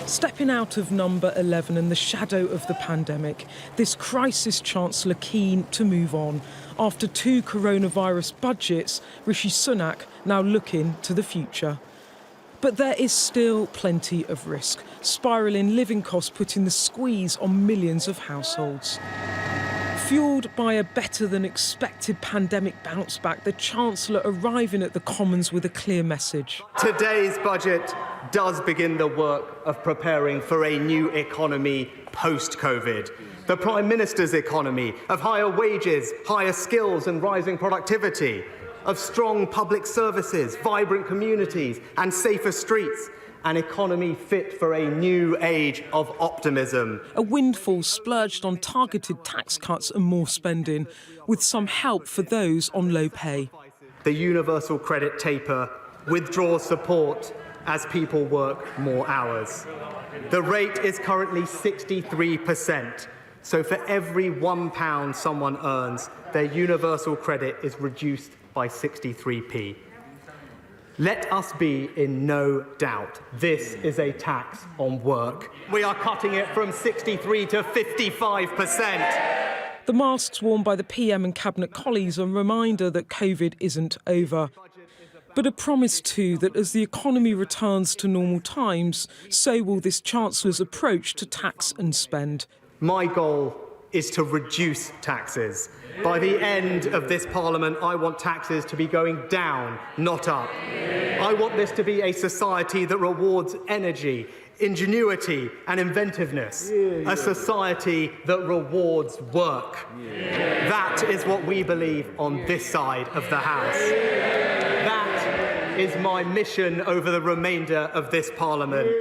Stepping out of number 11 and the shadow of the pandemic, this crisis chancellor keen to move on. After 2 coronavirus budgets, Rishi Sunak now looking to the future. But there is still plenty of risk. Spiralling living costs putting the squeeze on millions of households. Fuelled by a better-than-expected pandemic bounce-back, the Chancellor arriving at the Commons with a clear message. Today's budget does begin the work of preparing for a new economy post-COVID. The Prime Minister's economy of higher wages, higher skills and rising productivity, of strong public services, vibrant communities and safer streets. An economy fit for a new age of optimism. A windfall splurged on targeted tax cuts and more spending, with some help for those on low pay. The universal credit taper withdraws support as people work more hours. The rate is currently 63%. So for every £1 someone earns, their universal credit is reduced by 63p. Let us be in no doubt, this is a tax on work. We are cutting it from 63 to 55%. The masks worn by the PM and Cabinet colleagues are a reminder that COVID isn't over. But a promise too that as the economy returns to normal times, so will this Chancellor's approach to tax and spend. My goal is to reduce taxes. By the end of this Parliament, I want taxes to be going down, not up. I want this to be a society that rewards energy, ingenuity and inventiveness. A society that rewards work. That is what we believe on this side of the House. That is my mission over the remainder of this Parliament.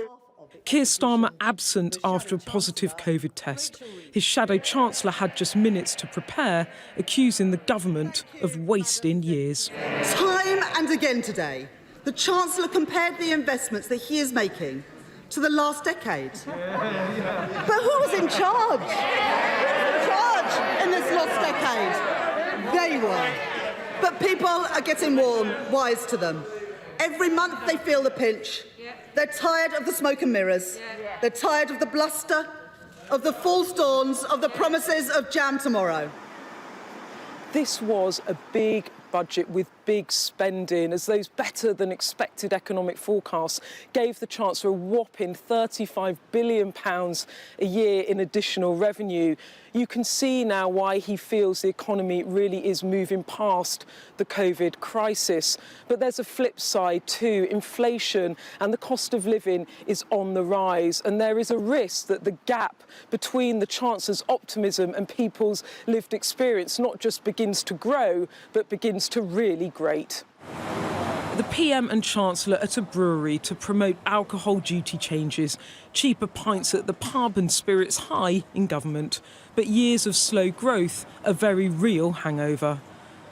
Keir Starmer absent after a positive COVID test. His shadow chancellor had just minutes to prepare, accusing the government of wasting years. Time and again today, the Chancellor compared the investments that he is making to the last decade. But who was in charge? Who was in charge in this last decade? They were. But people are getting warned, wise to them. Every month they feel the pinch. They're tired of the smoke and mirrors. They're tired of the bluster, of the false dawns, of the promises of jam tomorrow. This was a big budget with big spending, as those better-than-expected economic forecasts gave the Chancellor a whopping £35 billion a year in additional revenue. You can see now why he feels the economy really is moving past the COVID crisis. But there's a flip side too. Inflation and the cost of living is on the rise, and there is a risk that the gap between the Chancellor's optimism and people's lived experience not just begins to grow, but begins to really grate. The PM and Chancellor at a brewery to promote alcohol duty changes, cheaper pints at the pub and spirits high in government. But years of slow growth, a very real hangover.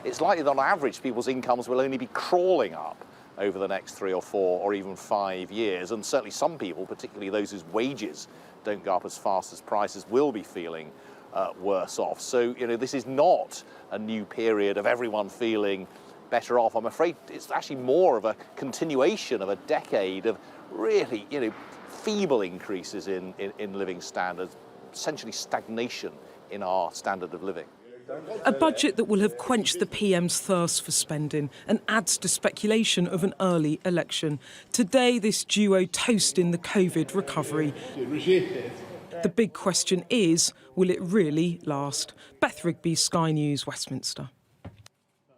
It's likely that on average people's incomes will only be crawling up over the next 3 or 4 or even 5 years, and certainly some people, particularly those whose wages don't go up as fast as prices, will be feeling worse off. So, this is not a new period of everyone feeling better off. I'm afraid it's actually more of a continuation of a decade of really, feeble increases in living standards, essentially stagnation in our standard of living. A budget that will have quenched the PM's thirst for spending and adds to speculation of an early election. Today, this duo toasting the COVID recovery. The big question is, will it really last? Beth Rigby, Sky News, Westminster.